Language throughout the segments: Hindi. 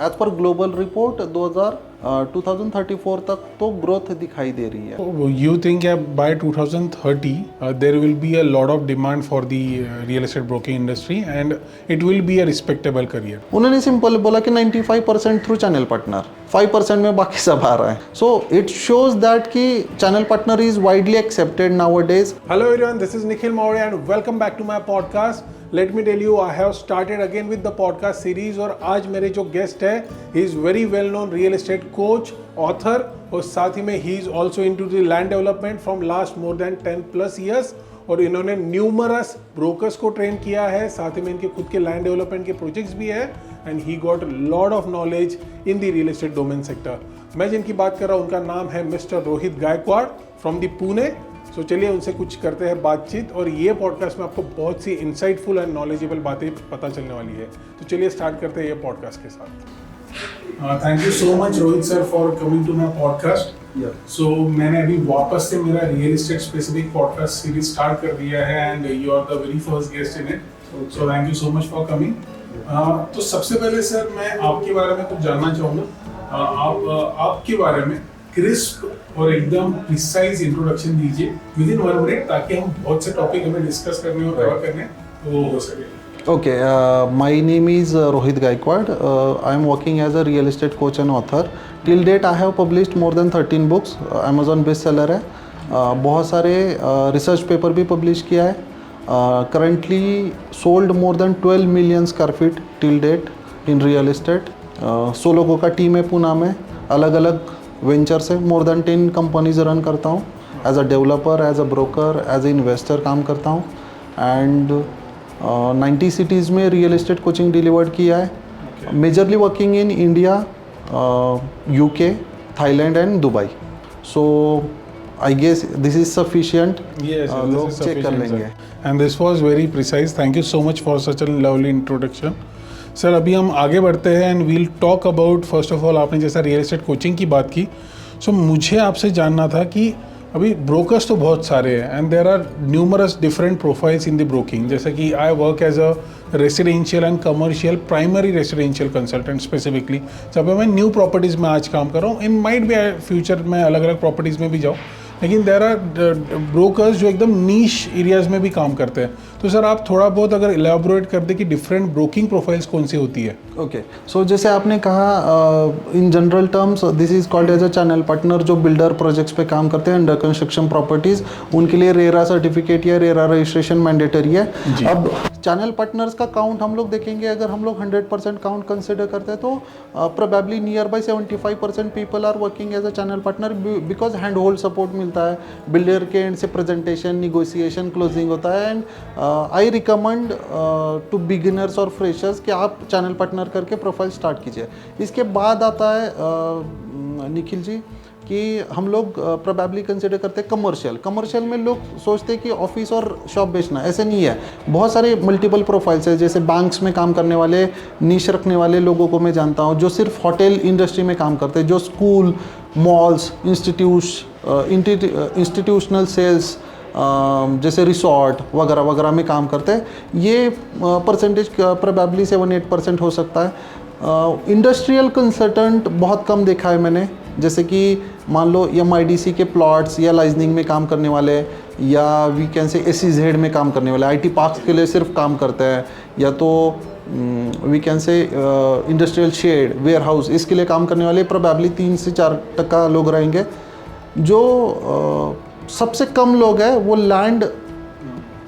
एज पर ग्लोबल रिपोर्ट 2034 तक तो ग्रोथ दिखाई दे रही है। You think by 2030 there will be a lot of demand for the real estate broking industry and it will be a respectable career. उन्होंने सिंपल बोला कि 95% थ्रू चैनल पार्टनर, 5% में बाकी सब आ रहा है। सो इट शोज दैट कि channel partner is widely accepted nowadays. Hello everyone, this is Nikhil Maurya and welcome back to my podcast. Let me tell you, I have started again with the podcast series और आज मेरे जो गेस्ट है, he is very well known real estate coach, author और साथ ही में he is also into the land development from last more than 10 plus years और इन्होंने न्यूमरस ब्रोकर्स को ट्रेन किया है, साथ ही में इनके खुद के लैंड डेवलपमेंट के प्रोजेक्ट्स भी है and he got lot of knowledge in the real estate domain sector. मैं जिनकी बात कर रहा हूँ उनका नाम है mister Rohit Gaikwad from the Pune. So चलिए उनसे कुछ करते हैं बातचीत और ये पॉडकास्ट में आपको बहुत सी इंसाइटफुल एंड नॉलेजेबल बातें पता चलने वाली है। तो चलिए स्टार्ट करते हैं ये पॉडकास्ट के साथ। Thank you so much Rohit sir for coming to my podcast. So मैंने अभी वापस से मेरा real estate specific podcast series start कर दिया है and you are the very first guest in it, so thank you so much for coming. तो सबसे पहले सर मैं आपके बारे में कुछ जानना चाहूँगा। आप आपके बारे में क्रिस्प और एकदम प्रिसाइज इंट्रोडक्शन दीजिए विद इन 1 मिनट ताकि हम बहुत से टॉपिक हमें डिस्कस करने और कवर करने वो हो सके। Okay, my name is Rohit Gaikwad. I am working as a real estate coach and author. Till date, I have published more than 13 books. Amazon bestseller है। बहुत सारे रिसर्च पेपर भी पब्लिश किया है। Currently sold more than 12 million square feet till date in real estate. 100 लोगों का टीम है पुणे में, अलग अलग वेंचर से मोर देन 10 कंपनीज रन करता हूँ। As a developer, as a broker, as a investor काम करता हूँ एंड 90 सिटीज़ में रियल एस्टेट कोचिंग डिलीवर्ड किया है। Majorly working in India, UK, Thailand and Dubai. So I guess this is sufficient. लोग चेक कर लेंगे। And this was very precise, thank you so much for such a lovely introduction. Sir अभी हम आगे बढ़ते हैं and we'll talk about, first of all आपने जैसा रियल एस्टेट कोचिंग की बात की, सो मुझे आपसे जानना था कि अभी ब्रोकर्स तो बहुत सारे हैं and there are numerous different profiles in the broking, जैसे कि I work as a residential and commercial primary residential consultant specifically, जब मैं न्यू प्रॉपर्टीज़ में आज काम कर रहा हूँ। इन माइट भी फ्यूचर में अलग अलग प्रॉपर्टीज़ में भी जाऊँ, लेकिन देयर आर ब्रोकर्स जो एकदम नीश एरियाज़ में भी काम करते हैं। तो सर आप थोड़ा बहुत अगर इलेबोरेट कर दें कि डिफरेंट ब्रोकिंग प्रोफाइल्स कौन सी होती है। ओके, सो जैसे आपने कहा in general terms this is called as a channel partner, जो बिल्डर प्रोजेक्ट्स पे काम करते हैं अंडर कंस्ट्रक्शन प्रॉपर्टीज, उनके लिए रेरा सर्टिफिकेट या रेरा रजिस्ट्रेशन मैंडेटरी है। अब चैनल पार्टनर्स का काउंट हम लोग देखेंगे, अगर हम लोग 100% काउंट कंसिडर करते हैं तो probably near by 75% people are working as a channel partner because hand hold support मिलता है, बिल्डर के एंड से प्रेजेंटेशन, निगोशिएशन, क्लोजिंग होता है। And I recommend to beginners और फ्रेशर्स कि आप चैनल पार्टनर करके प्रोफाइल स्टार्ट कीजिए। इसके बाद आता है निखिल जी कि हम लोग प्रोबेबली कंसिडर करते हैं कमर्शियल। कमर्शियल में लोग सोचते हैं कि ऑफिस और शॉप बेचना, ऐसे नहीं है। बहुत सारे मल्टीपल प्रोफाइल्स है, जैसे बैंक्स में काम करने वाले, नीश रखने वाले लोगों को मैं जानता हूँ जो सिर्फ होटल इंडस्ट्री में काम करते हैं, जो स्कूल, मॉल्स, इंस्टीट्यूशनल सेल्स जैसे रिसोर्ट वगैरह वगैरह में काम करते हैं। ये परसेंटेज प्रोबेबली 7-8% हो सकता है। इंडस्ट्रियल कंसल्टेंट बहुत कम देखा है मैंने, जैसे कि मान लो MIDC के प्लॉट्स या लाइजनिंग में काम करने वाले, या वी कैन से SEZ में काम करने वाले, IT पार्क्स के लिए सिर्फ काम करते हैं, या तो we can say industrial shed, warehouse, इसके लिए काम करने वाले प्रोबेबली 3 से 4% लोग रहेंगे। जो सबसे कम लोग हैं वो लैंड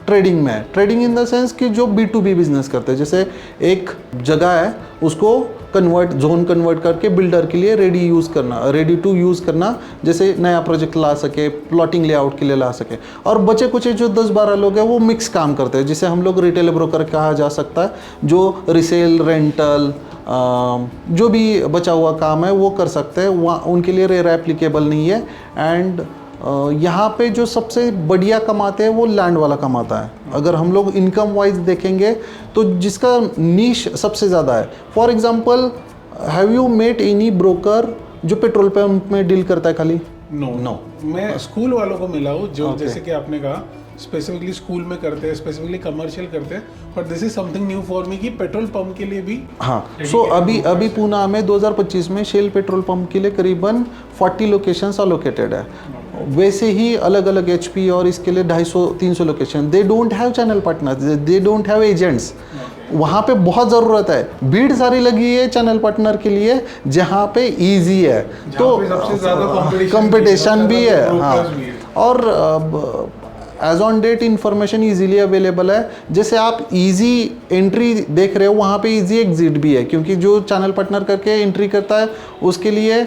ट्रेडिंग में है। ट्रेडिंग इन द सेंस कि जो B2B बिजनेस करते हैं, जैसे एक जगह है उसको जोन कन्वर्ट करके बिल्डर के लिए रेडी टू यूज़ करना, जैसे नया प्रोजेक्ट ला सके, प्लॉटिंग लेआउट के लिए ला सके। और बचे कुछ जो 10-12 लोग हैं वो मिक्स काम करते हैं, जिसे हम लोग रिटेल ब्रोकर कहा जा सकता है, जो रिसेल, रेंटल, जो भी बचा हुआ काम है वो कर सकते हैं। वहाँ उनके लिए रेरा एप्लीकेबल नहीं है। एंड यहाँ पे जो सबसे बढ़िया कमाते हैं वो लैंड वाला कमाता है। अगर हम लोग इनकम वाइज देखेंगे तो जिसका नीश सबसे ज़्यादा है, for example have you met any broker जो पेट्रोल पंप में डील करता है खाली? नो, मैं स्कूल वालों को मिला हूँ जो जैसे कि आपने कहा स्पेसिफिकली स्कूल में करते हैं, स्पेसिफिकली कमर्शियल करते हैं, but this is something new for me कि पेट्रोल पंप के लिए भी। हाँ, सो अभी पूना में 2025 में शेल पेट्रोल पंप के लिए करीबन 40 लोकेशंस अलोकेटेड है। वैसे ही अलग अलग HP और इसके लिए 250-300 location. They don't have channel partner, they don't have agents. वहाँ पे बहुत ज़रूरत है, भीड़ सारी लगी है चैनल पार्टनर के लिए जहाँ पे इजी है, तो कंपटीशन भी है। हाँ, और as on date information easily available है। जैसे आप इजी एंट्री देख रहे हो, वहाँ पे इजी एग्जिट भी है, क्योंकि जो चैनल पार्टनर करके एंट्री करता है उसके लिए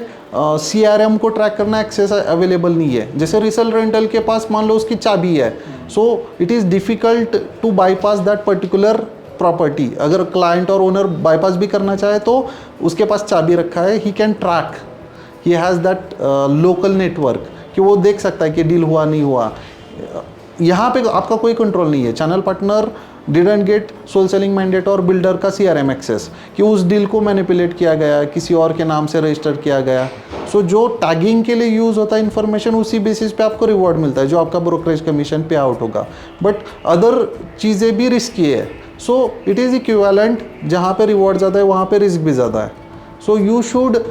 CRM को ट्रैक करना एक्सेस अवेलेबल नहीं है। जैसे रिसेल रेंटल के पास मान लो उसकी चाबी है, so it is difficult to bypass that particular property. अगर क्लाइंट और ओनर बाईपास भी करना चाहे तो उसके पास चाबी रखा है, he can track, he has that local network कि वो देख सकता है कि डील हुआ नहीं हुआ। यहाँ पे आपका कोई कंट्रोल नहीं है। Channel partner didn't get sole selling mandate और बिल्डर का CRM एक्सेस कि उस डील को मैनिपुलेट किया गया, किसी और के नाम से रजिस्टर किया गया। सो जो टैगिंग के लिए यूज़ होता है इन्फॉर्मेशन, उसी बेसिस पे आपको रिवॉर्ड मिलता है, जो आपका ब्रोकरेज कमीशन पे आउट होगा। बट अदर चीज़ें भी रिस्की है, सो इट इज़ इक्विवेलेंट। जहाँ पे रिवॉर्ड ज़्यादा है वहाँ पे रिस्क भी ज़्यादा है। So you should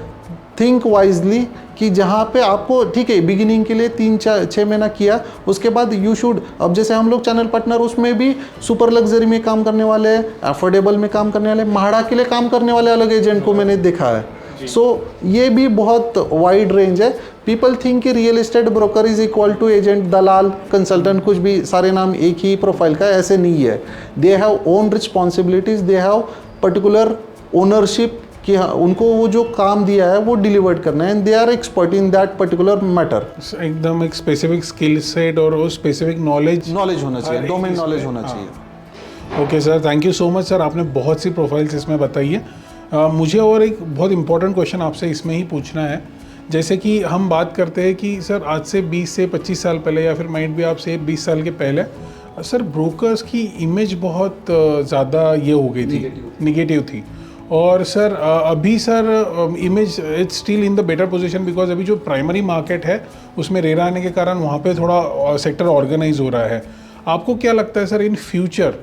think wisely कि जहाँ पे आपको ठीक है बिगिनिंग के लिए 3-6 महीना किया, उसके बाद यू शुड, अब जैसे हम लोग चैनल पार्टनर उसमें भी सुपर लग्जरी में काम करने वाले हैं, अफोर्डेबल में काम करने वाले, महाड़ा के लिए काम करने वाले अलग एजेंट को मैंने देखा है। सो ये भी बहुत वाइड रेंज है। पीपल थिंक कि real estate broker is equal to agent, दलाल, कंसल्टेंट, कुछ भी सारे नाम एक ही प्रोफाइल का, ऐसे नहीं है। They have own responsibilities, they have particular ownership कि हाँ उनको वो जो काम दिया है वो डिलीवर्ड करना है, and they are expert in that particular matter. एकदम एक स्पेसिफिक स्किल सेट और वो स्पेसिफिक नॉलेज होना चाहिए, डोमेन नॉलेज होना चाहिए। Okay sir, thank you so much sir, आपने बहुत सी प्रोफाइल्स इसमें बताई है। मुझे और एक बहुत इंपॉर्टेंट क्वेश्चन आपसे इसमें ही पूछना है। जैसे कि हम बात करते हैं कि सर आज से 20 से 25 साल पहले, या फिर माइट भी आपसे 20 साल के पहले, सर ब्रोकर्स की इमेज बहुत ज़्यादा ये हो गई थी, निगेटिव थी। और सर अभी sir image it's still in the better position, because अभी जो प्राइमरी मार्केट है उसमें रेरा आने के कारण वहाँ पे थोड़ा सेक्टर ऑर्गेनाइज हो रहा है। आपको क्या लगता है सर इन फ्यूचर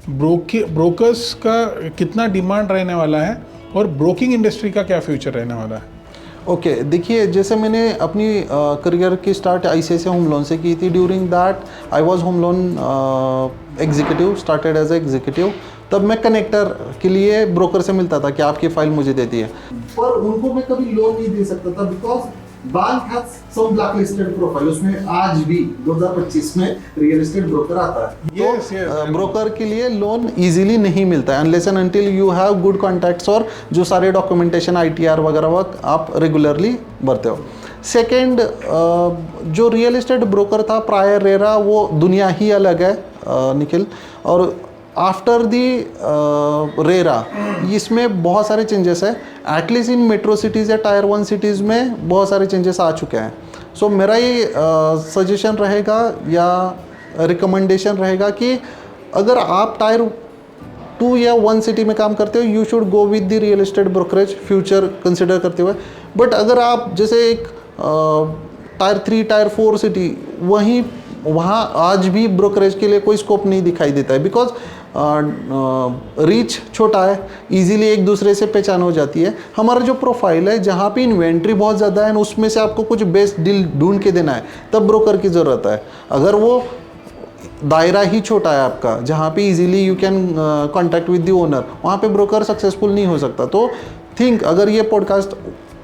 ब्रोकर्स का कितना डिमांड रहने वाला है, और ब्रोकिंग इंडस्ट्री का क्या फ्यूचर रहने वाला है? ओके, देखिए जैसे मैंने अपनी करियर की स्टार्ट ICICI होम लोन से की थी। During that I was home loan executive, started as executive. तब मैं कनेक्टर के लिए ब्रोकर से मिलता था कि आपकी फाइल मुझे देती है, पर उनको मैं कभी लोन नहीं दे सकता था, because bank has some black listed profile. उसमें आज भी 2025 में रियल एस्टेट ब्रोकर आता है। yes, ब्रोकर के लिए लोन इजीली नहीं मिलता है unless and until you have good contacts और जो सारे डॉक्यूमेंटेशन ITR वगैरह आप रेगुलरली भरते हो। सेकेंड, जो रियल एस्टेट ब्रोकर था प्रायर रेरा, वो दुनिया ही अलग है निखिल। और आफ्टर दी रेरा इसमें बहुत सारे चेंजेस है, एटलीस्ट इन मेट्रो सिटीज़ या टायर 1 सिटीज़ में बहुत सारे चेंजेस आ चुके हैं। सो मेरा ये सजेशन रहेगा या रिकमेंडेशन रहेगा कि अगर आप टायर 2 या 1 सिटी में काम करते हो, you should go with the real estate brokerage future consider करते हुए। बट अगर आप जैसे एक टायर 3, टायर 4 सिटी, वहाँ आज भी ब्रोकरेज के लिए कोई स्कोप नहीं दिखाई देता है, बिकॉज रीच छोटा है, इजीली एक दूसरे से पहचान हो जाती है। हमारा जो प्रोफाइल है जहाँ पे इन्वेंट्री बहुत ज़्यादा है, उसमें से आपको कुछ बेस्ट डील ढूंढ के देना है, तब ब्रोकर की ज़रूरत है। अगर वो दायरा ही छोटा है आपका, जहाँ पे easily you can contact with the owner, वहाँ पे ब्रोकर सक्सेसफुल नहीं हो सकता। तो थिंक, अगर ये पॉडकास्ट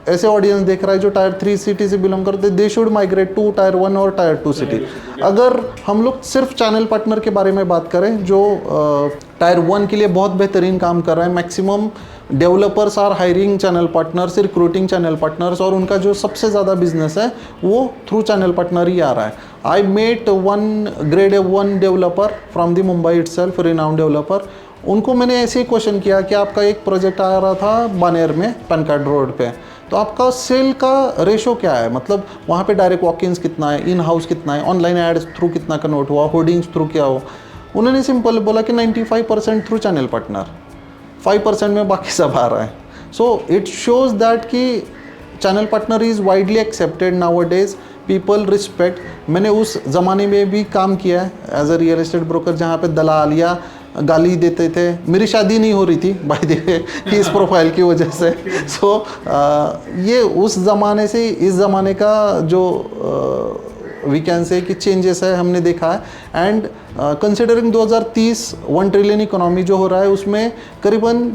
ऐसे ऑडियंस देख रहा है जो टायर 3 सिटी से बिलोंग करते, they should migrate to tier 1 और टायर 2 सिटी। अगर हम लोग सिर्फ चैनल पार्टनर के बारे में बात करें, जो टायर 1 के लिए बहुत बेहतरीन काम कर रहा है, maximum developers are hiring channel partners, recruiting channel partners, और उनका जो सबसे ज़्यादा बिजनेस है वो थ्रू चैनल पार्टनर ही आ रहा है। I met one grade 1 developer from the Mumbai itself, renowned developer. उनको मैंने ऐसे ही क्वेश्चन किया कि आपका एक प्रोजेक्ट आ रहा था बानेर में, पैन कार्ड रोड पे, तो आपका सेल का रेशो क्या है, मतलब वहाँ पे डायरेक्ट वॉक-इन्स कितना है, इन हाउस कितना है, ऑनलाइन एड्स थ्रू कितना कन्वर्ट हुआ, होर्डिंग्स थ्रू क्या हो। उन्होंने सिंपल बोला कि 95% थ्रू चैनल पार्टनर, 5% में बाकी सब आ रहा है। सो इट शोज़ दैट कि channel partner is widely accepted now days, people respect. मैंने उस ज़माने में भी काम किया है as a real estate broker, जहाँ पे दलाल या गाली देते थे। मेरी शादी नहीं हो रही थी बाय द वे इस प्रोफाइल की वजह से। सो ये उस ज़माने से इस ज़माने का जो वी कैन से कि चेंजेस है हमने देखा है। एंड कंसिडरिंग 2030 1 ट्रिलियन इकोनॉमी जो हो रहा है, उसमें करीबन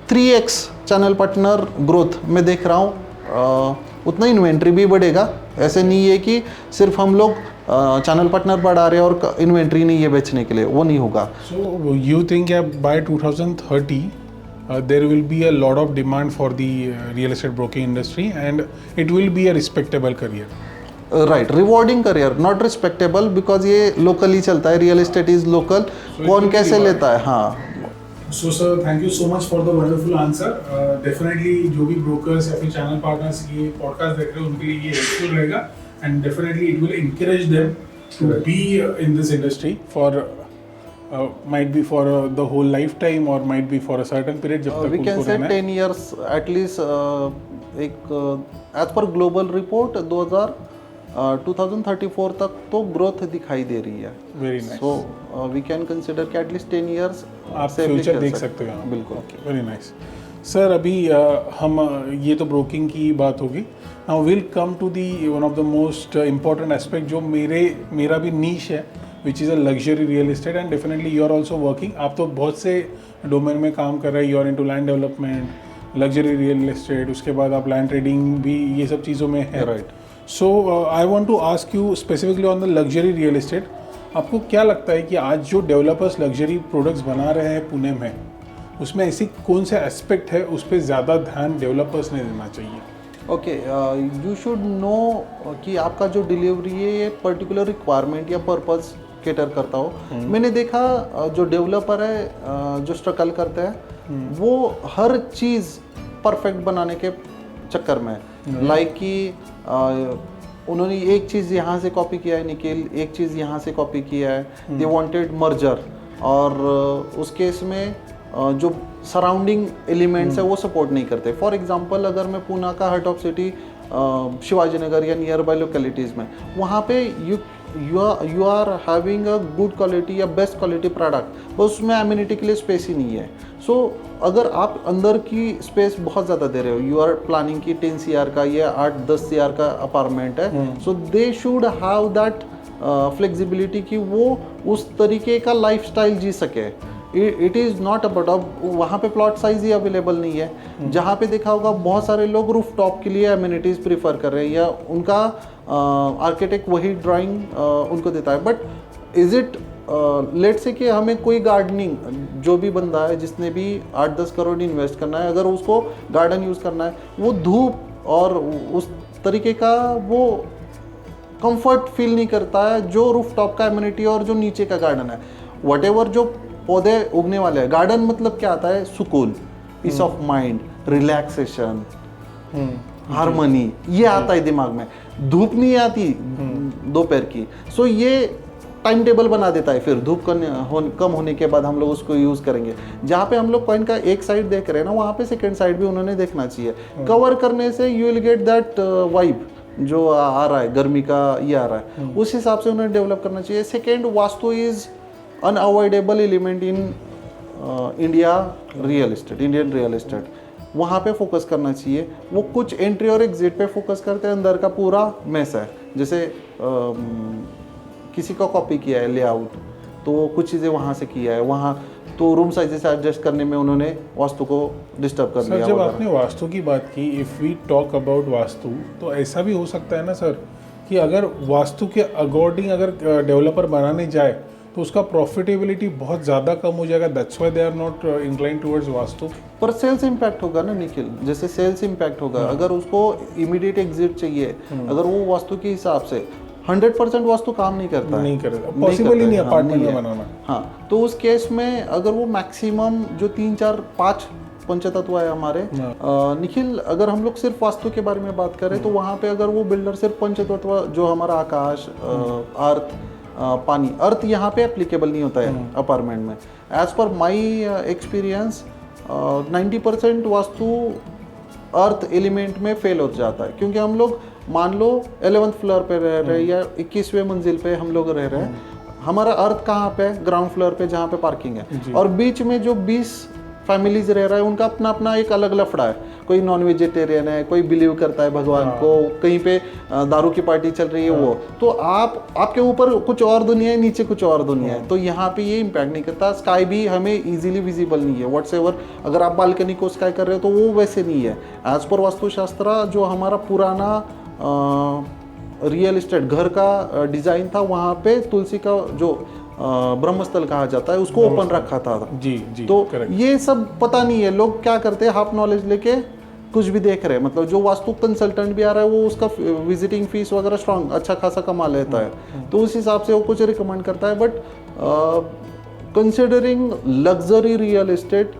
3x चैनल पार्टनर ग्रोथ मैं देख रहा हूँ। उतना इन्वेंट्री भी बढ़ेगा, ऐसे नहीं है कि सिर्फ हम लोग चैनल पार्टनर बढ़ा रहे हैं और इन्वेंट्री नहीं है बेचने के लिए, वो नहीं होगा। So you think by 2030 there will be a lot of demand for the real estate broking industry and it will be a respectable career. Right, rewarding career, not respectable, because ये लोकली चलता है, रियल एस्टेट इज लोकल। कौन कैसे लेता है? हाँ। So sir, thank you so much for the wonderful answer. Definitely जो भी brokers या फिर channel partners ये podcast देख रहे हैं उनके लिए ये helpful रहेगा and definitely it will encourage them to be in this industry for might be for the whole lifetime or might be for a certain period जब तक वी कैन उनको से रहना है। 10 years एटलीस्ट। एक एज पर ग्लोबल रिपोर्ट 2034 तक तो ग्रोथ दिखाई दे रही है। Very nice. So we can consider कि एटलीस्ट 10 years आप फ्यूचर देख सकते हो यहाँ। बिल्कुल। Very nice sir. अभी हम ये तो ब्रोकिंग की बात होगी। Now will come to the one of the most important aspect जो मेरा भी नीश है, which is a luxury real estate and definitely you are also working. आप तो बहुत से डोमेन में काम कर रहे हैं, you are into land development, luxury real estate, उसके बाद आप लैंड ट्रेडिंग भी ये सब चीज़ों में है। Right. So I want to ask you specifically on the luxury real estate, आपको क्या लगता है कि आज जो डेवलपर्स लग्जरी प्रोडक्ट्स बना रहे हैं पुणे में, उसमें ऐसी कौन से एस्पेक्ट है उस पर ज़्यादा ध्यान डेवलपर्स ने देना चाहिए? ओके, यू शुड नो कि आपका जो डिलीवरी है ये पर्टिकुलर रिक्वायरमेंट या पर्पस केटर करता हो। मैंने देखा जो डेवलपर है जो स्ट्रगल करते हैं वो हर चीज़ परफेक्ट बनाने के चक्कर में, लाइक कि उन्होंने एक चीज़ यहाँ से कॉपी किया है निखिल, एक चीज़ यहाँ से कॉपी किया है, दे वांटेड मर्जर, और उस केस में जो सराउंडिंग एलिमेंट्स है वो सपोर्ट नहीं करते। फॉर एग्जांपल अगर मैं पुणे का heart of city Shivaji Nagar या नियर बाय लोकेलिटीज़ में, वहाँ पे you are having a good quality या बेस्ट क्वालिटी प्रोडक्ट, बस उसमें एमिनिटी के लिए स्पेस ही नहीं है। सो अगर आप अंदर की स्पेस बहुत ज़्यादा दे रहे हो, यू आर प्लानिंग की 10 CR का या 8-10 CR का अपार्टमेंट है, so they should have that flexibility कि वो उस तरीके का लाइफस्टाइल जी सके। इट इज़ नॉट अबाउट, अब वहाँ पे प्लॉट साइज ही अवेलेबल नहीं है। जहाँ पे देखा होगा बहुत सारे लोग रूफ टॉप के लिए एमिनिटीज़ प्रीफर कर रहे हैं या उनका आर्किटेक्ट वही ड्राइंग उनको देता है। बट इज़ इट लेट से कि हमें कोई गार्डनिंग, जो भी बंदा है जिसने भी 8-10 करोड़ इन्वेस्ट करना है, अगर उसको गार्डन यूज़ करना है, वो धूप और उस तरीके का वो कंफर्ट फील नहीं करता है जो रूफ टॉप का एमिनिटी और जो नीचे का गार्डन है। वट जो पौधे उगने वाले हैं, गार्डन मतलब क्या आता है? सुकून, peace of mind, relaxation, harmony, ये आता है दिमाग में। धूप नहीं आती दोपहर की। सो ये टाइम टेबल बना देता है, फिर धूप कम होने के बाद हम लोग उसको यूज़ करेंगे। जहाँ पे हम लोग कॉइन का एक साइड देख रहे हैं ना, वहाँ पे सेकेंड साइड भी उन्होंने देखना चाहिए। कवर करने से you will get that vibe जो आ रहा है, गर्मी का ये आ रहा है, उस हिसाब से उन्हें डेवलप करना चाहिए। Second, vastu is unavoidable element in India real estate, Indian real estate. वहाँ पे फोकस करना चाहिए। वो कुछ एंट्री और एग्जिट पे फोकस करते हैं, अंदर का पूरा मैस है। जैसे किसी का कॉपी किया है लेआउट, तो कुछ चीज़ें वहाँ से किया है, वहाँ तो रूम साइज से एडजस्ट करने में उन्होंने वास्तु को डिस्टर्ब कर दिया। जब आपने वास्तु की बात की, if we talk about vastu, तो ऐसा भी हो सकता है ना सर कि अगर वास्तु के अकॉर्डिंग अगर डेवलपर बनाने जाए तो उसका प्रॉफिटेबिलिटी बहुत ज़्यादा कम हो जाएगा। That's why they are not inclined towards vastu. पर सेल्स इम्पैक्ट होगा ना निखिल, जैसे सेल्स इम्पैक्ट होगा। अगर उसको इमीडिएट एग्जिट चाहिए, अगर वो वास्तु के हिसाब से 100% वास्तु काम नहीं करता है, नहीं करेगा, पॉसिबल ही नहीं अपार्टमेंट में बनाना। हाँ, तो उस केस में अगर वो मैक्सिमम जो 3-4-5 पंचतत्व है हमारे निखिल, अगर हम लोग सिर्फ वास्तु के बारे में बात करें तो वहाँ पे अगर वो बिल्डर सिर्फ पंचतत्व जो हमारा आकाश, अर्थ, पानी, अर्थ यहाँ पे एप्लीकेबल नहीं होता है अपार्टमेंट में। As per my experience 90% vastu earth element में फेल हो जाता है, क्योंकि हम लोग मान लो 11th फ्लोर पे रह रहे हैं या 21वें मंजिल पे हम लोग रह रहे हैं, हमारा अर्थ कहाँ पे है? ग्राउंड फ्लोर पे जहाँ पे पार्किंग है, और बीच में जो 20 फैमिलीज रह रहा है उनका अपना अपना एक अलग लफड़ा है। कोई नॉन वेजिटेरियन है, कोई बिलीव करता है भगवान को, कहीं पे दारू की पार्टी चल रही है वो, तो आपके ऊपर कुछ और दुनिया है, नीचे कुछ और दुनिया है। तो यहाँ पे ये इम्पैक्ट नहीं करता। स्काई भी हमें इजीली विजिबल नहीं है व्हाट्सएवर, अगर आप बालकनी को स्काई कर रहे हो तो वो वैसे नहीं है। एज पर वास्तुशास्त्र जो हमारा पुराना रियल एस्टेट घर का डिजाइन था, वहाँ पे तुलसी का जो ब्रह्मस्थल कहा जाता है उसको ओपन रखा था। जी जी, तो correct. ये सब पता नहीं है, लोग क्या करते हैं हाफ नॉलेज लेके कुछ भी देख रहे हैं। मतलब जो वास्तु कंसल्टेंट भी आ रहा है वो उसका विजिटिंग फीस वगैरह स्ट्रॉन्ग अच्छा खासा कमा लेता है, तो उस हिसाब से वो कुछ रिकमेंड करता है। But considering luxury real estate,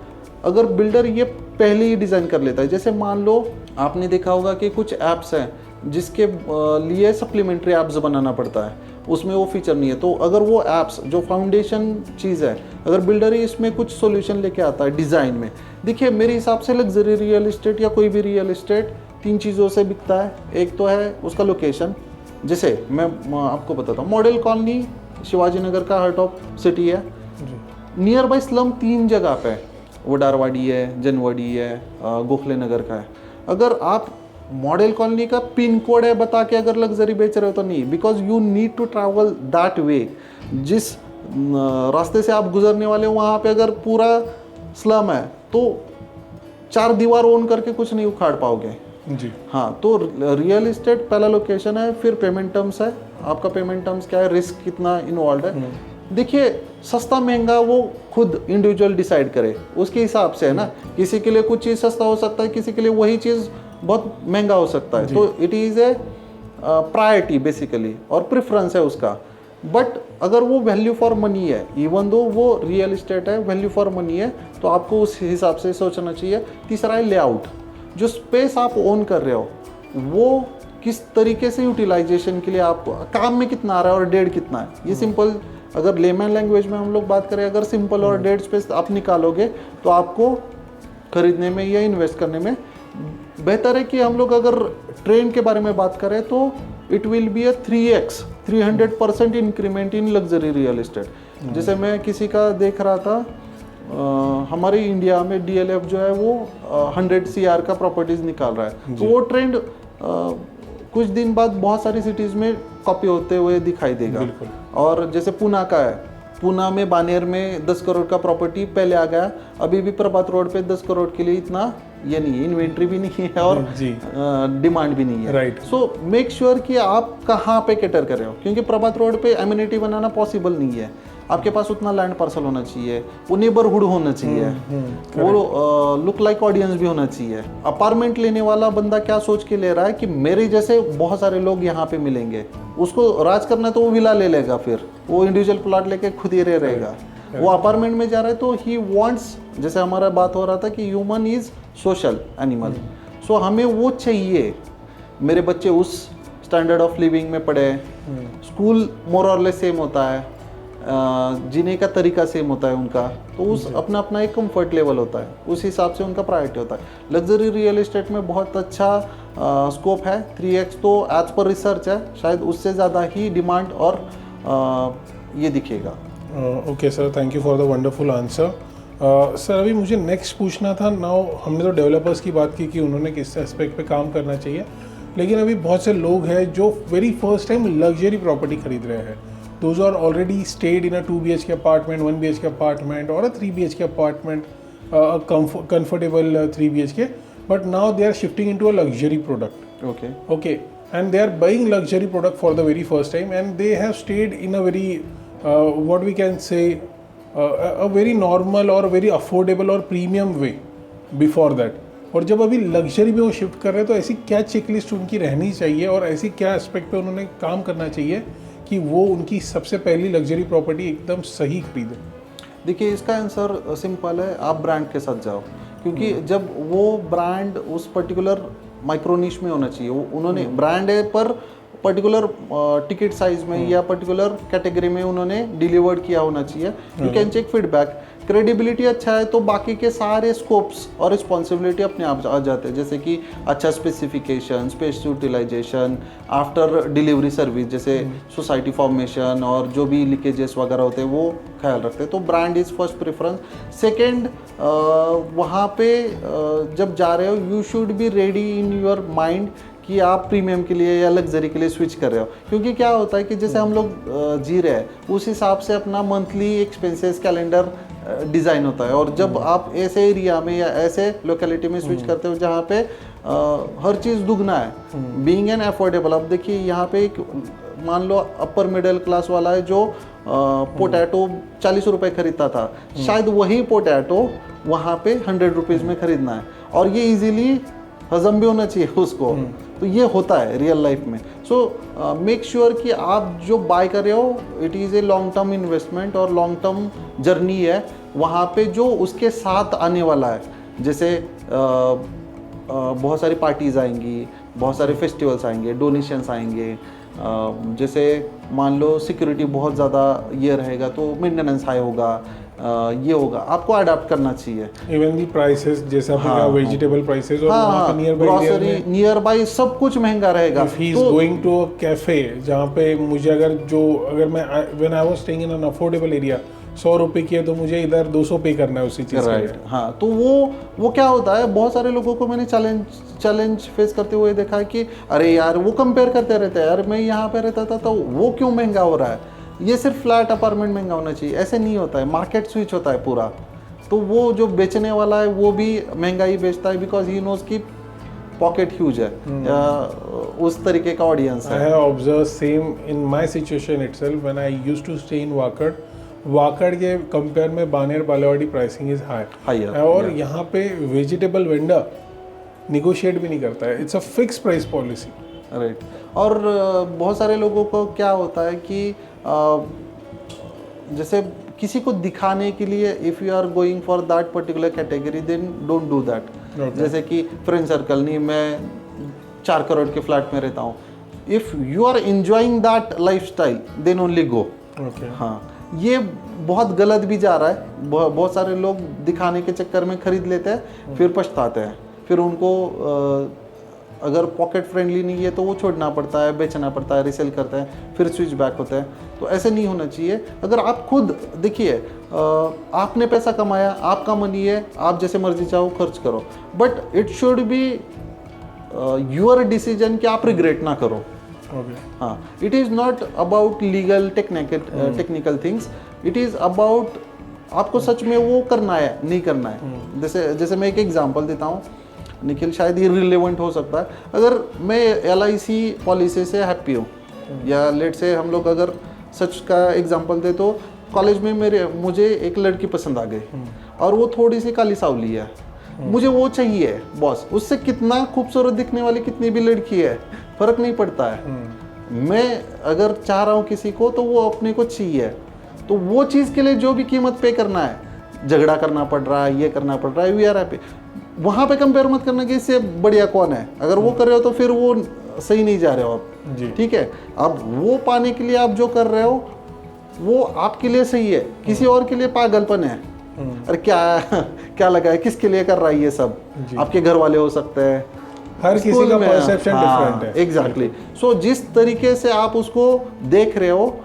अगर बिल्डर ये पहले ही डिज़ाइन कर लेता है, जैसे मान लो आपने देखा होगा कि कुछ ऐप्स हैं जिसके लिए सप्लीमेंट्री ऐप्स बनाना पड़ता है, उसमें वो फीचर नहीं है। तो अगर वो ऐप्स जो फाउंडेशन चीज़ है, अगर बिल्डर ही इसमें कुछ सॉल्यूशन लेके आता है डिज़ाइन में, देखिए मेरे हिसाब से लग्जरी रियल एस्टेट या कोई भी रियल एस्टेट 3 चीज़ों से बिकता है। एक तो है उसका लोकेशन, जैसे मैं आपको बताता हूँ, मॉडल कॉलोनी शिवाजी नगर का हार्ट ऑफ सिटी है, नियर बाई स्लम 3 जगह पे है, वडारवाड़ी है, जनवाड़ी है, गोखले नगर का है। अगर आप मॉडल कॉलोनी का पिन कोड है बता के अगर लग्जरी बेच रहे हो तो नहीं, because you need to travel that way. जिस रास्ते से आप गुजरने वाले हो वहाँ पे अगर पूरा स्लम है तो 4 दीवार ओन करके कुछ नहीं उखाड़ पाओगे जी। हाँ, तो रियल एस्टेट पहला लोकेशन है, फिर पेमेंट टर्म्स है। आपका पेमेंट टर्म्स क्या है, रिस्क कितना इन्वॉल्व है। देखिए सस्ता महंगा वो खुद इंडिविजुअल डिसाइड करे, उसके हिसाब से है ना। किसी के लिए कुछ चीज़ सस्ता हो सकता है, किसी के लिए वही चीज़ बहुत महंगा हो सकता है। तो it is a priority basically, और प्रेफरेंस है उसका। बट अगर वो वैल्यू फॉर मनी है, इवन दो वो रियल एस्टेट है, वैल्यू फॉर मनी है, तो आपको उस हिसाब से सोचना चाहिए। तीसरा है लेआउट, जो स्पेस आप ओन कर रहे हो वो किस तरीके से यूटिलाइजेशन के लिए आपको काम में कितना आ रहा है और डेढ़ कितना है। ये सिंपल, अगर लेमैन लैंग्वेज में हम लोग बात करें, अगर सिंपल और डेढ़ स्पेस आप निकालोगे तो आपको खरीदने में या इन्वेस्ट करने में बेहतर है। कि हम लोग अगर ट्रेंड के बारे में बात करें तो it will be a 300% increment in luxury real estate. जैसे मैं किसी का देख रहा था, हमारे इंडिया में DLF जो है वो 100 CR का प्रॉपर्टीज निकाल रहा है, तो वो ट्रेंड कुछ दिन बाद बहुत सारी सिटीज़ में कॉपी होते हुए दिखाई देगा। और जैसे पूना का है, पूना में बानेर में 10 करोड़ का प्रॉपर्टी पहले आ गया, अभी भी प्रभात रोड पे 10 करोड़ के लिए इतना ये नहीं है, इन्वेंट्री भी नहीं है और डिमांड भी नहीं है। राइट। सो मेक श्योर कि आप कहाँ पे कैटर कर रहे हो, क्योंकि प्रभात रोड पे एमिनिटी बनाना पॉसिबल नहीं है। आपके पास उतना लैंड पार्सल होना चाहिए, वो नेबरहुड होना चाहिए, वो लुक लाइक ऑडियंस भी होना चाहिए। अपार्टमेंट लेने वाला बंदा क्या सोच के ले रहा है कि मेरे जैसे बहुत सारे लोग यहाँ पे मिलेंगे, उसको राज करना है तो वो विला ले लेगा, फिर वो इंडिविजुअल प्लॉट लेके खुद ही रहेगा। वो अपार्टमेंट में जा रहा है तो ही वांट्स, जैसे हमारा बात हो रहा था कि ह्यूमन इज सोशल एनिमल, सो हमें वो चाहिए। मेरे बच्चे उस स्टैंडर्ड ऑफ लिविंग में पढ़े, स्कूल मोर और लेस सेम होता है, जीने का तरीका सेम होता है उनका, तो उस अपना अपना एक कंफर्ट लेवल होता है, उस हिसाब से उनका प्रायोरिटी होता है। लग्जरी रियल एस्टेट में बहुत अच्छा स्कोप है, 3x तो एज पर रिसर्च है, शायद उससे ज़्यादा ही डिमांड और ये दिखेगा। Okay sir, thank you for the wonderful answer. Sir अभी मुझे नेक्स्ट पूछना था, नाउ हमने तो डेवलपर्स की बात की कि उन्होंने किस एस्पेक्ट पे काम करना चाहिए, लेकिन अभी बहुत से लोग हैं जो very first time luxury property खरीद रहे हैं। Those are already stayed in a 2 BHK apartment, 1 BHK apartment or a 3 BHK apartment, a comfortable 3 BHK, but now they are shifting into a luxury product. Okay, and they are buying luxury product for the very first time, and they have stayed in a very what we can say a very normal or very affordable or premium way before that. और जब अभी लग्जरी में वो शिफ्ट कर रहे हैं तो ऐसी क्या चेकलिस्ट उनकी रहनी चाहिए और ऐसी क्या एस्पेक्ट पे उन्होंने काम करना चाहिए कि वो उनकी सबसे पहली लग्जरी प्रॉपर्टी एकदम सही खरीदे? देखिए इसका आंसर सिंपल है, आप ब्रांड के साथ जाओ, क्योंकि जब वो ब्रांड उस पर्टिकुलर माइक्रो निश में होना चाहिए, वो उन्होंने ब्रांड है पर पर्टिकुलर टिकट साइज में या पर्टिकुलर कैटेगरी में उन्होंने डिलीवर्ड किया होना चाहिए। You can check feedback credibility अच्छा है तो बाकी के सारे स्कोप्स और रिस्पॉन्सिबिलिटी अपने आप आ जाते हैं, जैसे कि अच्छा specification, space utilisation, after delivery service, जैसे सोसाइटी फॉर्मेशन और जो भी लीकेजेस वगैरह होते हैं वो ख्याल रखते हैं। तो brand is first preference. Second, वहाँ पे जब जा रहे हो you should be ready in your mind कि आप प्रीमियम के लिए या लग्जरी के लिए स्विच कर रहे हो, क्योंकि क्या होता है कि जैसे हम लोग जी रहे हैं उस हिसाब से अपना मंथली एक्सपेंसेस कैलेंडर डिज़ाइन होता है। और जब आप ऐसे एरिया में या ऐसे लोकेलिटी में स्विच करते हो जहाँ पे हर चीज़ दुगना है, बीइंग एन अफोर्डेबल। अब देखिए यहाँ पे एक मान लो अपर मिडिल क्लास वाला है जो पोटैटो 40 रुपये खरीदता था, शायद वही पोटैटो वहाँ पे 100 रुपीज़ में खरीदना है, और ये इजीली हजम भी होना चाहिए उसको। तो ये होता है रियल लाइफ में। सो मेक श्योर कि आप जो बाय कर रहे हो it is a long term investment और लॉन्ग टर्म जर्नी है। वहाँ पे जो उसके साथ आने वाला है, जैसे बहुत सारी पार्टीज़ आएंगी, बहुत सारे फेस्टिवल्स आएंगे, डोनेशंस आएंगे, जैसे मान लो सिक्योरिटी बहुत ज़्यादा ये रहेगा तो मेंटेनेंस हाई होगा, ये होगा, आपको अडाप्ट करना चाहिए। इवन दी प्राइसेस, जैसे आपने कहा वेजिटेबल प्राइसेस, और वहाँ पे ग्रोसरी नियर बाई सब कुछ महंगा रहेगा। If he is going to a cafe जहाँ पे मुझे अगर मैं when I was staying in an affordable area 100 रुपये की है तो मुझे इधर 200 पे करना है उसी चीज़ के लिए। हाँ, तो वो क्या होता है, बहुत सारे लोगों को मैंने चैलेंज फेस करते हुए देखा है कि अरे यार वो कंपेयर करते रहते हैं, यार मैं यहाँ पे रहता था तो वो क्यों महंगा हो रहा है, ये सिर्फ फ्लैट अपार्टमेंट महंगा होना चाहिए। ऐसे नहीं होता है, मार्केट स्विच होता है पूरा। तो वो जो बेचने वाला है वो भी महंगा ही बेचता है, बिकॉज ही नोज की पॉकेट ह्यूज है, उस तरीके का ऑडियंस है। I have observe same in my situation itself when I used to stay in Wakad के कंपेयर में Baner Balewadi pricing is high, और यहाँ पे वेजिटेबल वेंडर निगोशिएट भी नहीं करता है, it's a fix price policy. Right. और बहुत सारे लोगों को क्या होता है कि जैसे किसी को दिखाने के लिए if you are going for that particular category then don't do that. जैसे कि फ्रेंड सर्कल, नहीं मैं 4 करोड़ के फ्लैट में रहता हूँ, if you are enjoying that life style then only go. हाँ, ये बहुत गलत भी जा रहा है। बहुत सारे लोग दिखाने के चक्कर में खरीद लेते हैं, फिर पछताते हैं, फिर उनको अगर पॉकेट फ्रेंडली नहीं है तो वो छोड़ना पड़ता है, बेचना पड़ता है, रिसेल करते हैं, फिर स्विच बैक होते हैं। तो ऐसे नहीं होना चाहिए। अगर आप खुद देखिए, आपने पैसा कमाया, आपका मनी है, आप जैसे मर्जी चाहो खर्च करो, but it should be your decision कि आप रिग्रेट ना करो। हाँ, it is not about legal technical things, it is about आपको सच में वो करना है नहीं करना है। जैसे मैं एक एग्जांपल देता हूँ निखिल, शायद ये रिलेवेंट हो सकता है। अगर मैं LIC पॉलिसी से हैप्पी हूँ, या लेट से हम लोग अगर सच का एग्जांपल दे तो कॉलेज में मुझे एक लड़की पसंद आ गई और वो थोड़ी सी काली सावली है, मुझे वो चाहिए बॉस, उससे कितना खूबसूरत दिखने वाली कितनी भी लड़की है फर्क नहीं पड़ता है। मैं अगर चाह रहा हूँ किसी को तो वो अपने को चाहिए, तो वो चीज़ के लिए जो भी कीमत पे करना है, झगड़ा करना पड़ रहा है, ये करना पड़ रहा है, वी आर हैप्पी। वहाँ पे कंपेयर मत करना कि इससे बढ़िया कौन है। अगर वो कर रहे हो तो फिर वो सही नहीं जा रहे हो आप, ठीक है। अब वो पाने के लिए आप जो कर रहे हो वो आपके लिए सही है, किसी और के लिए पागलपन है। अरे क्या लगा है, किसके लिए कर रहा है ये सब, आपके घर वाले हो सकते हैं, हर किसी का परसेप्शन डिफरेंट है। एग्जैक्टली। सो जिस तरीके से आप उसको देख रहे हो,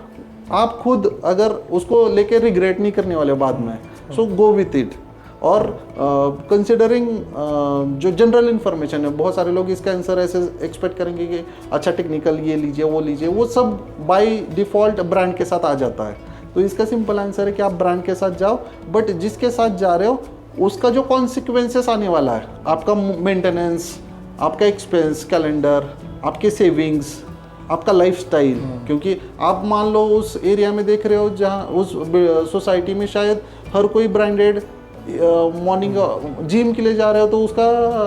आप खुद अगर उसको लेके रिग्रेट नहीं करने वाले बाद में, सो गो विथ इट। और कंसिडरिंग जो जनरल इन्फॉर्मेशन है, बहुत सारे लोग इसका आंसर ऐसे एक्सपेक्ट करेंगे कि अच्छा टेक्निकल ये लीजिए वो लीजिए, वो सब बाय डिफ़ॉल्ट ब्रांड के साथ आ जाता है। तो इसका सिंपल आंसर है कि आप ब्रांड के साथ जाओ, बट जिसके साथ जा रहे हो उसका जो कॉन्सिक्वेंसेस आने वाला है, आपका मेंटेनेंस, आपका एक्सपेंस कैलेंडर, आपके सेविंग्स, आपका लाइफस्टाइल। क्योंकि आप मान लो उस एरिया में देख रहे हो जहाँ उस सोसाइटी में शायद हर कोई ब्रांडेड मॉर्निंग जिम के लिए जा रहे हो तो उसका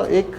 एक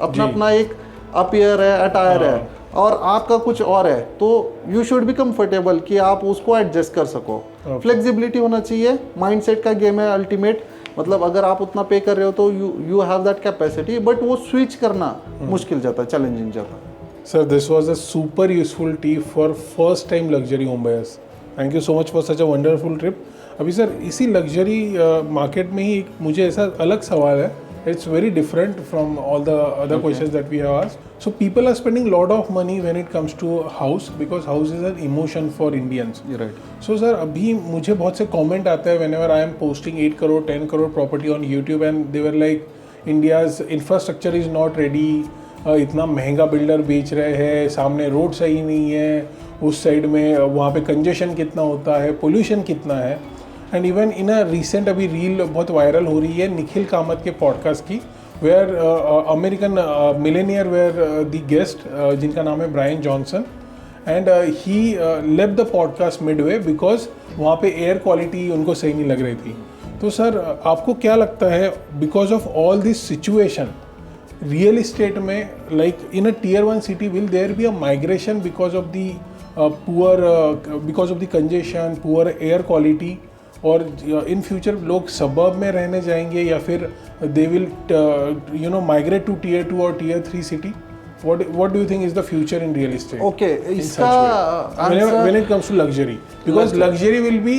अपना एक अपीयर है, अटायर है, और आपका कुछ और है, तो यू शुड बी कंफर्टेबल कि आप उसको एडजस्ट कर सको। फ्लेक्सिबिलिटी होना चाहिए, माइंडसेट का गेम है अल्टीमेट। मतलब अगर आप उतना पे कर रहे हो तो you have that capacity, but वो स्विच करना मुश्किल जाता है, चैलेंजिंग जाता है। Sir, this was a super useful tip for first time luxury home buyers. Thank you so much for such a wonderful trip. अभी सर इसी लग्जरी मार्केट में ही एक मुझे ऐसा अलग सवाल है. It's very different from all the other questions that we have asked. So people are spending a lot of money when it comes to house because house is an emotion for Indians. You're right. So sir, अभी मुझे बहुत से comment आते हैं whenever I am posting 8 crore, 10 crore property on YouTube and they were like India's infrastructure is not ready. इतना महंगा बिल्डर बेच रहे हैं, सामने रोड सही नहीं है, उस साइड में वहाँ पे कंजेशन कितना होता है, पोल्यूशन कितना है. And even in a recent अभी रील बहुत वायरल हो रही है निखिल कामत के पॉडकास्ट की, where American millionaire where the guest जिनका नाम है Brian Johnson, and he left the podcast midway because वहाँ पे एयर क्वालिटी उनको सही नहीं लग रही थी. तो सर आपको क्या लगता है because of all this situation real estate में like in a tier 1 city will there be a migration because of the poor because of the congestion, poor air quality, और इन फ्यूचर लोग सबर्ब में रहने जाएंगे या फिर they will you know migrate to tier 2 और tier 3 city? What do you think is the future in real estate? Okay, इसका when it comes to luxury, because luxury will be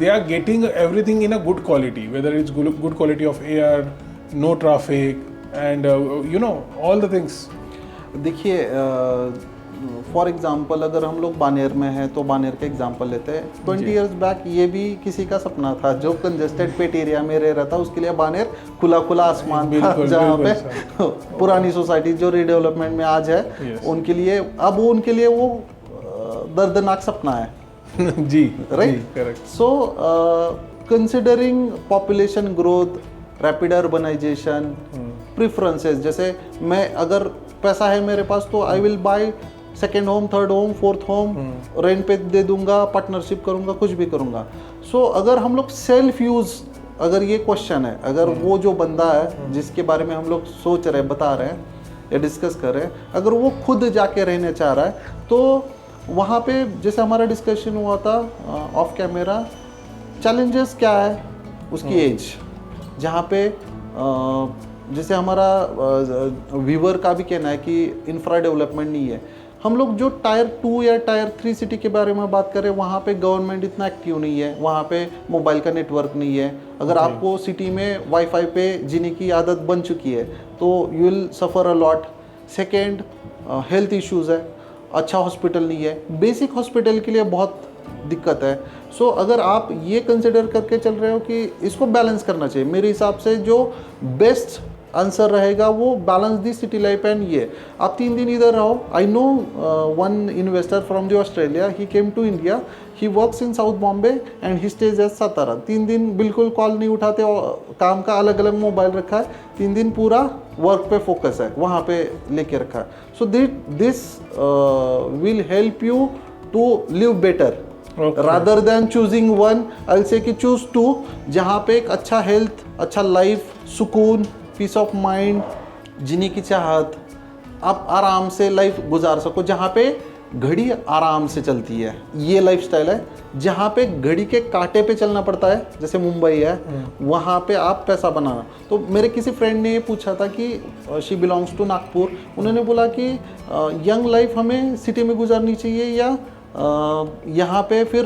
they are getting everything in a good quality, whether it's good quality of air, no traffic, and you know all the things. देखिए फॉर एग्जांपल अगर हम लोग बानेर में हैं तो बानेर का एग्जांपल लेते हैं. 20 इयर्स बैक ये भी किसी का सपना था जो कंजेस्टेड पेट एरिया में रह रहा था, उसके लिए बानेर खुला खुला आसमान था, जहाँ पे पुरानी सोसाइटी जो रीडेवलपमेंट में आज है उनके लिए अब उनके लिए वो दर्दनाक सपना है. जी, right, correct. So considering population growth, rapid urbanisation, preferences, जैसे मैं अगर पैसा है मेरे पास तो I will buy second home, third home, fourth home, rent पे दे दूंगा, पार्टनरशिप करूंगा, कुछ भी करूंगा. सो अगर हम लोग सेल्फ यूज, अगर ये क्वेश्चन है, अगर वो जो बंदा है जिसके बारे में हम लोग सोच रहे हैं, बता रहे हैं या डिस्कस कर रहे हैं, अगर वो खुद जाके रहने चाह रहा है तो वहाँ पे जैसे हमारा डिस्कशन हुआ था ऑफ कैमरा, चैलेंजेस क्या है, उसकी एज, जहाँ पे जैसे हमारा व्यूवर का भी कहना है कि इंफ्रा डेवलपमेंट नहीं है. हम लोग जो टायर 2 या टायर 3 सिटी के बारे में बात करें, वहाँ पे गवर्नमेंट इतना एक्टिव नहीं है, वहाँ पे मोबाइल का नेटवर्क नहीं है. अगर आपको सिटी में वाईफाई पे जीने की आदत बन चुकी है तो you will suffer a lot. Second, health issues है, अच्छा हॉस्पिटल नहीं है, बेसिक हॉस्पिटल के लिए बहुत दिक्कत है. सो अगर आप ये कंसिडर करके चल रहे हो कि इसको बैलेंस करना चाहिए, मेरे हिसाब से जो बेस्ट आंसर रहेगा वो balance the city life. And ये आप 3 दिन इधर रहो. I know one investor from the Australia, he came to India, he works in South Bombay and he stays at Satara. 3 दिन बिल्कुल कॉल नहीं उठाते, काम का अलग अलग मोबाइल रखा है, 3 दिन पूरा वर्क पे फोकस है, वहाँ पे लेके रखा है. So this will help you to live better rather than choosing one. I'll say कि choose 2, जहाँ पे एक अच्छा हेल्थ, अच्छा लाइफ, सुकून, पीस ऑफ माइंड, जीने की चाहत, आप आराम से लाइफ गुजार सको, जहाँ पे घड़ी आराम से चलती है. ये लाइफस्टाइल है. जहाँ पे घड़ी के कांटे पे चलना पड़ता है, जैसे मुंबई है, वहाँ पे आप पैसा बनाना. तो मेरे किसी फ्रेंड ने ये पूछा था कि शी बिलोंग्स टू नागपुर, उन्होंने बोला कि यंग लाइफ हमें सिटी में गुजारनी चाहिए या यहाँ पे फिर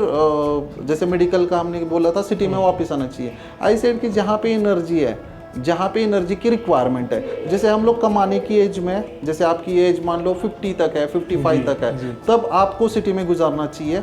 जैसे मेडिकल का हमने बोला था सिटी में वापस आना चाहिए. आई सेड कि जहाँ पे एनर्जी है, जहाँ पे एनर्जी की रिक्वायरमेंट है, जैसे हम लोग कमाने की एज में, जैसे आपकी एज मान लो 50 तक है, 55 तक है, तब आपको सिटी में गुजारना चाहिए.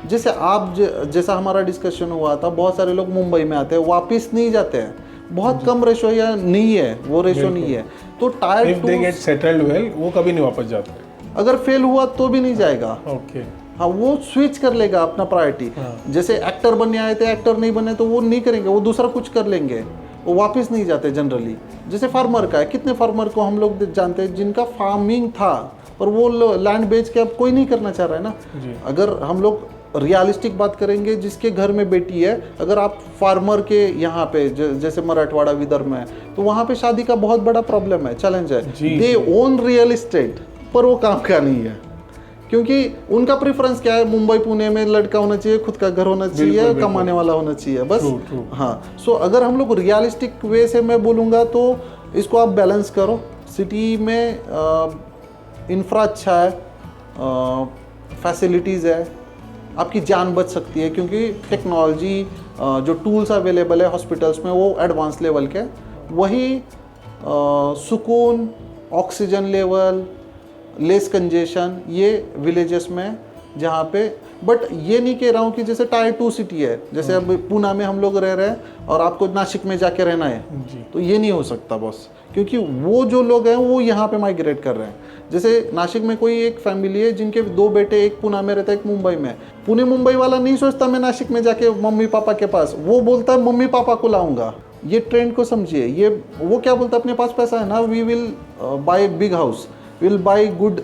जैसे आप जैसा हमारा डिस्कशन हुआ था, बहुत सारे लोग मुंबई में आते हैं, वापस नहीं जाते हैं, बहुत कम रेशो या नहीं है, वो रेशो नहीं है. तो टायर 2 गेट सेटल्ड वेल, वो कभी नहीं वापस जाते. अगर फेल हुआ तो भी नहीं जाएगा. ओके. हाँ, वो स्विच कर लेगा अपना प्रायोरिटी. जैसे एक्टर बनने आए थे, एक्टर नहीं बने तो वो नहीं करेंगे, वो दूसरा कुछ कर लेंगे, वो वापस नहीं जाते जनरली. जैसे फार्मर का है, कितने फार्मर को हम लोग जानते हैं जिनका फार्मिंग था और वो लैंड बेच के अब कोई नहीं करना चाह रहा है ना. अगर हम लोग रियलिस्टिक बात करेंगे, जिसके घर में बेटी है, अगर आप फार्मर के यहाँ पे जैसे मराठवाड़ा विदर्भ में है, तो वहाँ पे शादी का बहुत बड़ा प्रॉब्लम है, चैलेंज है. दे ओन रियल इस्टेट, पर वो काम का नहीं है, क्योंकि उनका प्रेफरेंस क्या है, मुंबई पुणे में लड़का होना चाहिए, खुद का घर होना चाहिए, कमाने वाला होना चाहिए, बस. हाँ. सो अगर हम लोग रियलिस्टिक वे से मैं बोलूँगा तो इसको आप बैलेंस करो. सिटी में इंफ्रा अच्छा है, फैसिलिटीज़ है, आपकी जान बच सकती है, क्योंकि टेक्नोलॉजी जो टूल्स अवेलेबल है हॉस्पिटल्स में वो एडवांस लेवल के, वही सुकून, ऑक्सीजन लेवल, लेस कंजेशन ये विलेजेस में जहाँ पे, बट ये नहीं कह रहा हूँ कि जैसे टायर 2 सिटी है, जैसे अब पूना में हम लोग रह रहे हैं और आपको नासिक में जाके रहना है, तो ये नहीं हो सकता बॉस, क्योंकि वो जो लोग हैं वो यहाँ पे माइग्रेट कर रहे हैं। जैसे नासिक में कोई एक फैमिली है जिनके 2 बेटे, एक पूना में रहता है, एक मुंबई में। पुणे मुंबई वाला नहीं सोचता मैं नासिक में जाके मम्मी पापा के पास, वो बोलता है मम्मी पापा को लाऊंगा। ये ट्रेंड को समझिए। ये वो क्या बोलता है, अपने पास पैसा है ना, we will buy big house, will buy good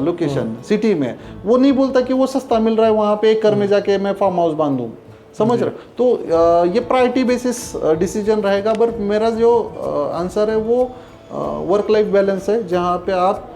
location city में। वो नहीं बोलता कि वो सस्ता मिल रहा है वहाँ पे, एक घर में जाके मैं फार्म हाउस बांधूँ। समझ रहे? तो ये प्रायोरिटी बेसिस डिसीजन रहेगा। बट मेरा जो आंसर है वो वर्क लाइफ बैलेंस है, जहाँ पे आप,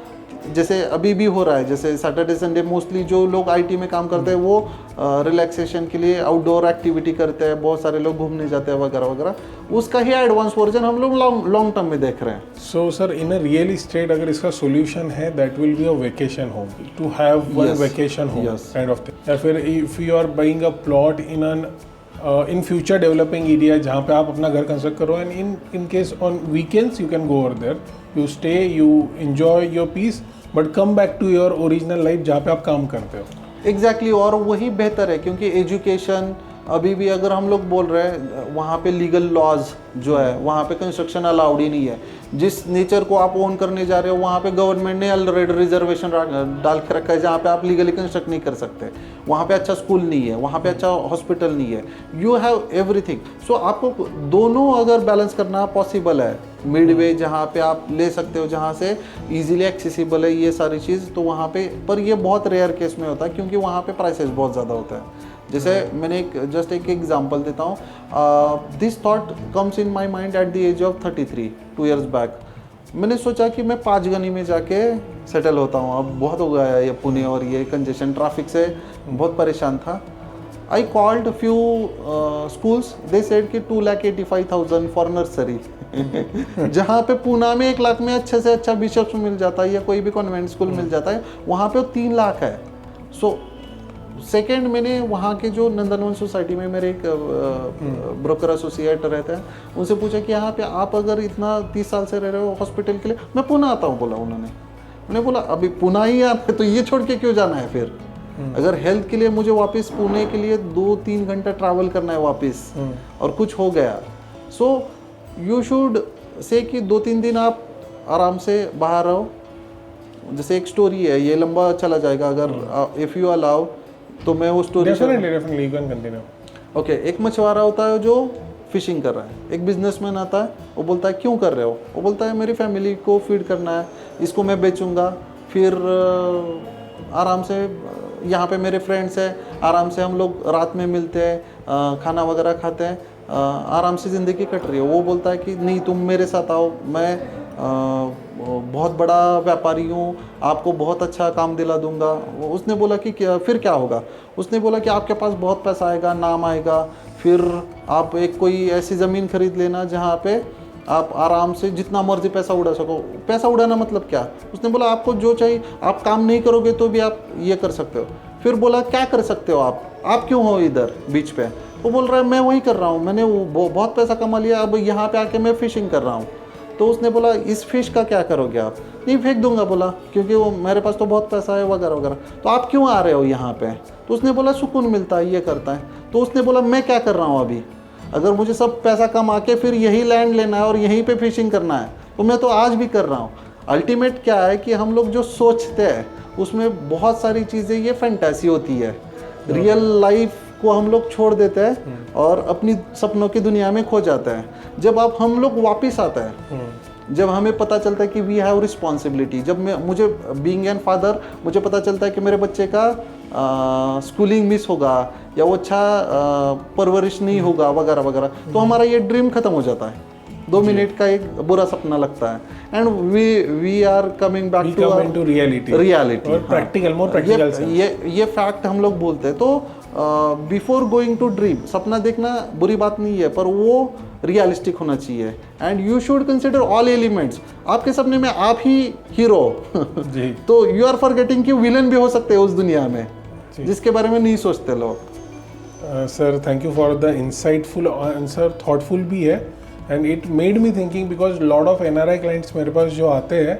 जैसे अभी भी हो रहा है, जैसे सैटरडे संडे मोस्टली जो लोग आईटी में काम करते हैं वो रिलैक्सेशन के लिए आउटडोर एक्टिविटी करते हैं, बहुत सारे लोग घूमने जाते हैं वगैरह वगैरह। उसका ही एडवांस वर्जन हम लोग लॉन्ग टर्म में देख रहे हैं। So sir, in a real estate अगर इसका सोल्यूशन है, that will be a vacation home, to have one vacation home kind of thing. या फिर if you are buying a plot in future developing area जहाँ पे आप अपना घर कंस्ट्रक्ट करो, and in case on weekends you can go over there, you stay, you enjoy your peace, but come back to your original life जहाँ पे आप काम करते हो। एग्जैक्टली और वही बेहतर है, क्योंकि एजुकेशन अभी भी अगर हम लोग बोल रहे हैं वहाँ पे लीगल लॉज जो है, वहाँ पे कंस्ट्रक्शन अलाउड ही नहीं है। जिस नेचर को आप ओन करने जा रहे हो वहाँ पे गवर्नमेंट ने ऑलरेडी रिजर्वेशन डाल के रखा है, जहाँ पे आप लीगली कंस्ट्रक्ट नहीं कर सकते। वहाँ पे अच्छा स्कूल नहीं है, वहाँ पे अच्छा हॉस्पिटल नहीं है, यू हैव एवरीथिंग। सो आपको दोनों अगर बैलेंस करना पॉसिबल है, मिडवे जहाँ पे आप ले सकते हो, जहाँ से इजीली एक्सेसिबल है ये सारी चीज़, तो वहाँ पे, पर ये बहुत रेयर केस में होता है क्योंकि वहाँ पे प्राइसेस बहुत ज़्यादा होते हैं। जैसे मैंने जस्ट एक एग्जांपल देता हूँ, this thought comes in my mind at the age of 33 2 years बैक। मैंने सोचा कि मैं 5 गनी में जाके सेटल होता हूँ। अब बहुत हो गया है ये पुणे और ये कंजेशन ट्रैफिक से बहुत परेशान था। I called few schools, they said कि 2,85,000 फॉर नर्सरी। जहाँ पे पूना में 1 लाख में अच्छे से अच्छा बिशप्स मिल जाता है या कोई भी कॉन्वेंट स्कूल मिल जाता है, वहाँ पे 3 लाख है। सो सेकेंड, मैंने वहाँ के जो नंदनवन सोसाइटी में मेरे एक ब्रोकर एसोसिएट रहते हैं, उनसे पूछा कि यहाँ पे आप अगर इतना 30 साल से रह रहे हो हॉस्पिटल के लिए, मैं पुणे आता हूँ बोला उन्होंने। मैंने बोला अभी पुणे ही आना है तो ये छोड़ के क्यों जाना है फिर? अगर हेल्थ के लिए मुझे वापस पुणे के लिए 2-3 घंटा ट्रैवल करना है वापस और कुछ हो गया, सो यू शुड से कि 2-3 दिन आप आराम से बाहर रहो। जैसे एक स्टोरी है, ये लंबा चला जाएगा, अगर इफ़ यू अलाउ तो मैं वो story definitely you can continue. Okay, एक मछुआरा होता है जो फिशिंग कर रहा है, एक बिजनेसमैन आता है, वो बोलता है क्यों कर रहे हो? वो बोलता है मेरी फैमिली को फीड करना है, इसको मैं बेचूंगा, फिर आराम से यहाँ पे मेरे फ्रेंड्स हैं, आराम से हम लोग रात में मिलते हैं, खाना वगैरह खाते हैं, आराम से ज़िंदगी कट रही है। वो बोलता है कि नहीं, तुम मेरे साथ आओ, मैं बहुत बड़ा व्यापारी हूँ, आपको बहुत अच्छा काम दिला दूंगा। उसने बोला कि फिर क्या होगा? उसने बोला कि आपके पास बहुत पैसा आएगा, नाम आएगा, फिर आप एक कोई ऐसी ज़मीन खरीद लेना जहाँ पे आप आराम से जितना मर्जी पैसा उड़ा सको। पैसा उड़ाना मतलब क्या? उसने बोला आपको जो चाहिए, आप काम नहीं करोगे तो भी आप ये कर सकते हो। फिर बोला क्या कर सकते हो आप क्यों हो इधर बीच पे? वो बोल रहा है मैं वही कर रहा हूँ, मैंने बहुत पैसा कमा लिया, अब यहाँ पे आके मैं फ़िशिंग कर रहा हूँ। तो उसने बोला इस फिश का क्या करोगे आप? नहीं, फेंक दूंगा बोला, क्योंकि वो मेरे पास तो बहुत पैसा है वगैरह वगैरह। तो आप क्यों आ रहे हो यहाँ पे? तो उसने बोला सुकून मिलता है, ये करता है। तो उसने बोला मैं क्या कर रहा हूँ अभी? अगर मुझे सब पैसा कमा के फिर यही लैंड लेना है और यहीं पे फिशिंग करना है तो मैं तो आज भी कर रहा हूँ। अल्टीमेट क्या है कि हम लोग जो सोचते हैं उसमें बहुत सारी चीज़ें ये फैंटेसी होती है। रियल लाइफ को हम लोग छोड़ देते हैं और अपनी सपनों की दुनिया में खो जाते हैं। जब आप हम लोग वापस आते हैं, जब हमें पता चलता है कि वी हैव रिस्पॉन्सिबिलिटी, जब मुझे बीइंग एन फादर मुझे पता चलता है कि मेरे बच्चे का स्कूलिंग मिस होगा या वो अच्छा परवरिश नहीं होगा वगैरह वगैरह, तो हमारा ये ड्रीम खत्म हो जाता है। 2 मिनट का एक बुरा सपना लगता है and we are coming back to reality और प्रैक्टिकल, मोर प्रैक्टिकल। ये फैक्ट हम लोग बोलते हैं। तो बिफोर गोइंग टू ड्रीम, सपना देखना बुरी बात नहीं है, पर वो रियलिस्टिक होना चाहिए and you should consider all elements. आपके सपने में आप ही हीरो जी। तो यू आर फॉरगेटिंग कि विलन भी हो सकते हैं उस दुनिया में, जिसके बारे में नहीं सोचते लोग। Sir thank you for the insightful answer, thoughtful भी है and it made me thinking because lot of NRI clients मेरे पास जो आते हैं